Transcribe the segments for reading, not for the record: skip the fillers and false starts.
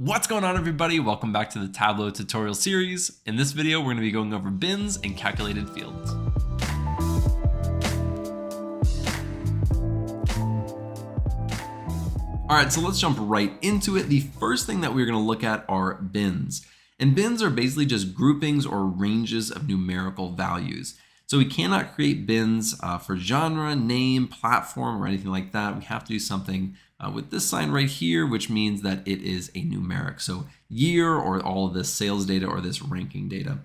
What's going on, everybody? Welcome back to the Tableau tutorial series. In this video, we're going to be going over bins and calculated fields. All right, so let's jump right into it. The first thing that we're going to look at are bins. And bins are basically just groupings or ranges of numerical values. So we cannot create bins for genre, name, platform, or anything like that. We have to do something with this sign right here, which means that it is a numeric. So year or all of this sales data or this ranking data.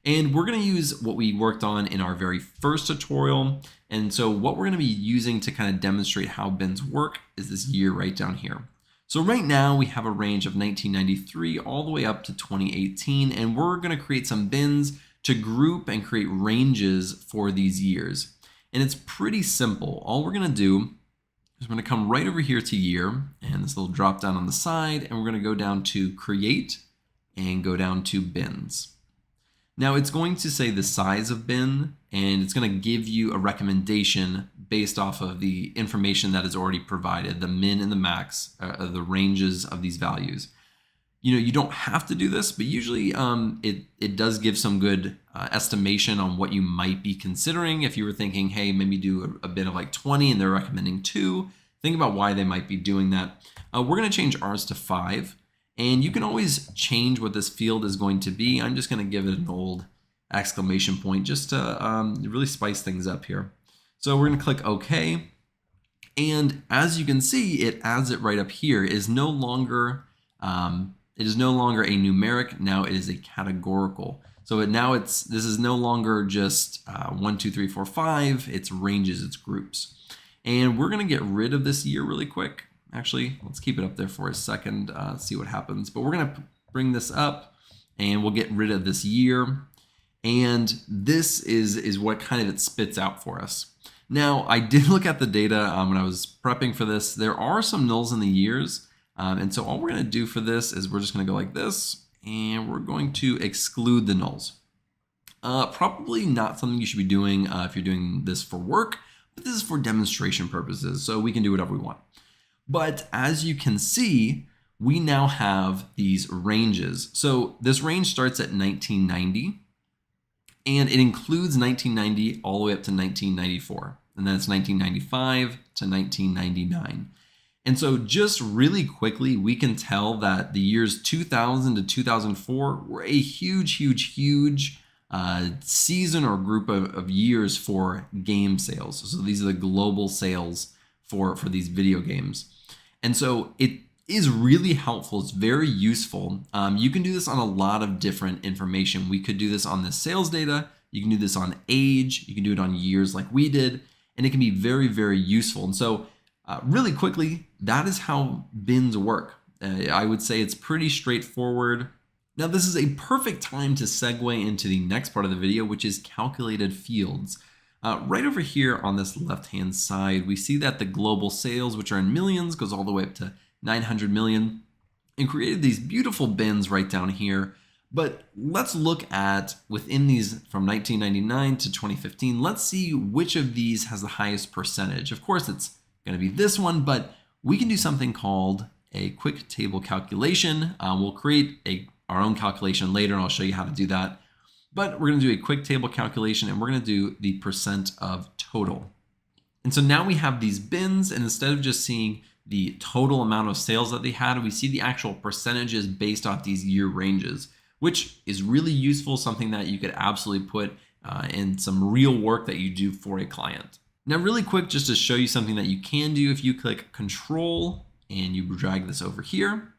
And we're going to use what we worked on in our very first tutorial. And so what we're going to be using to kind of demonstrate how bins work is this year right down here. So right now we have a range of 1993 all the way up to 2018, and we're going to create some bins to group and create ranges for these years. And it's pretty simple. All we're going to do is we're going to come right over here to year and this little drop down on the side, and we're going to go down to create and go down to bins. Now it's going to say the size of bin, and it's going to give you a recommendation based off of the information that is already provided, the min and the max, the ranges of these values. You don't have to do this, but usually it does give some good estimation on what you might be considering. If you were thinking, hey, maybe do a bit of like 20 and they're recommending 2, think about why they might be doing that. We're going to change ours to 5, and you can always change what this field is going to be. I'm just going to give it an old exclamation point just to really spice things up here. So we're going to click OK, and as you can see, it adds it right up here. It is no longer a numeric. Now it is a categorical. So this is no longer just 1, 2, 3, 4, 5. It's ranges, it's groups. And we're going to get rid of this year really quick. Actually, let's keep it up there for a second, see what happens. But we're going to bring this up and we'll get rid of this year. And this is what kind of it spits out for us. Now, I did look at the data when I was prepping for this. There are some nulls in the years. And so all we're going to do for this is we're just going to go like this, and we're going to exclude the nulls. Probably not something you should be doing if you're doing this for work, but this is for demonstration purposes, so we can do whatever we want. But as you can see, we now have these ranges. So this range starts at 1990, and it includes 1990 all the way up to 1994. And then it's 1995 to 1999. And so just really quickly, we can tell that the years 2000 to 2004 were a huge season or group of years for game sales. So these are the global sales for these video games. And so it is really helpful. It's very useful. You can do this on a lot of different information. We could do this on the sales data. You can do this on age. You can do it on years like we did. And it can be very, very useful. And so really quickly, that is how bins work. I would say it's pretty straightforward. Now, this is a perfect time to segue into the next part of the video, which is calculated fields. Right over here on this left-hand side, we see that the global sales, which are in millions, goes all the way up to 900 million, and created these beautiful bins right down here. But let's look at within these from 1999 to 2015, let's see which of these has the highest percentage. Of course, it's going to be this one, but we can do something called a quick table calculation. We'll create our own calculation later, and I'll show you how to do that. But we're going to do a quick table calculation, and we're going to do the percent of total. And so now we have these bins, and instead of just seeing the total amount of sales that they had, we see the actual percentages based off these year ranges, which is really useful, something that you could absolutely put in some real work that you do for a client. Now, really quick, just to show you something that you can do, if you click Control and you drag this over here,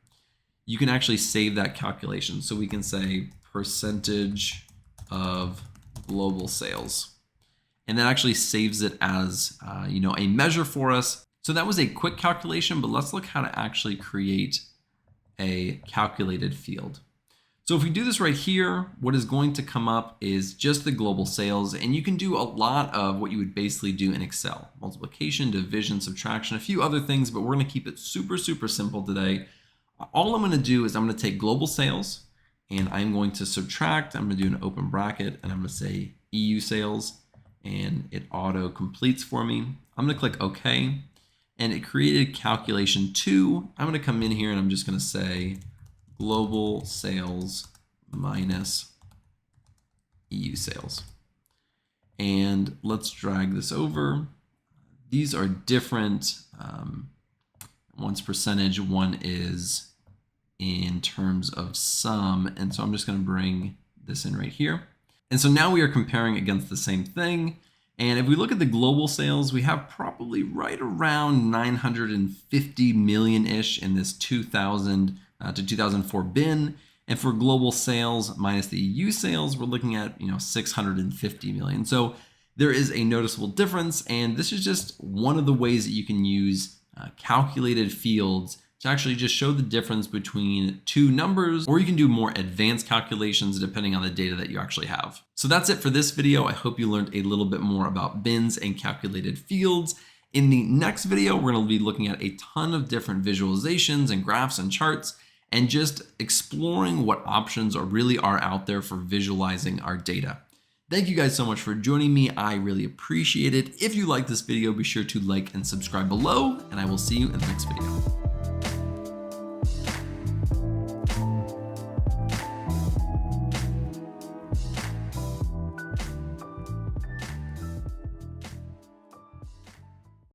you can actually save that calculation. So we can say percentage of global sales, and that actually saves it as a measure for us. So that was a quick calculation, but let's look how to actually create a calculated field. So if we do this right here, what is going to come up is just the global sales, and you can do a lot of what you would basically do in Excel: multiplication, division, subtraction, a few other things, but we're going to keep it super simple today. All I'm going to do is I'm going to take global sales, and I'm going to subtract. I'm going to do an open bracket, and I'm going to say EU sales, and it auto completes for me. I'm going to click OK, and it created calculation 2. I'm going to come in here and I'm just going to say global sales minus EU sales. And let's drag this over. These are different. One's percentage, one is in terms of sum. And so I'm just going to bring this in right here. And so now we are comparing against the same thing. And if we look at the global sales, we have probably right around 950 million-ish in this 2000 to 2004 bin. And for global sales minus the EU sales, we're looking at 650 million. So there is a noticeable difference, and this is just one of the ways that you can use calculated fields to actually just show the difference between two numbers, or you can do more advanced calculations depending on the data that you actually have. So that's it for this video. I hope you learned a little bit more about bins and calculated fields. In the next video, we're going to be looking at a ton of different visualizations and graphs and charts, and just exploring what options really are out there for visualizing our data. Thank you guys so much for joining me. I really appreciate it. If you like this video, be sure to like and subscribe below, and I will see you in the next video.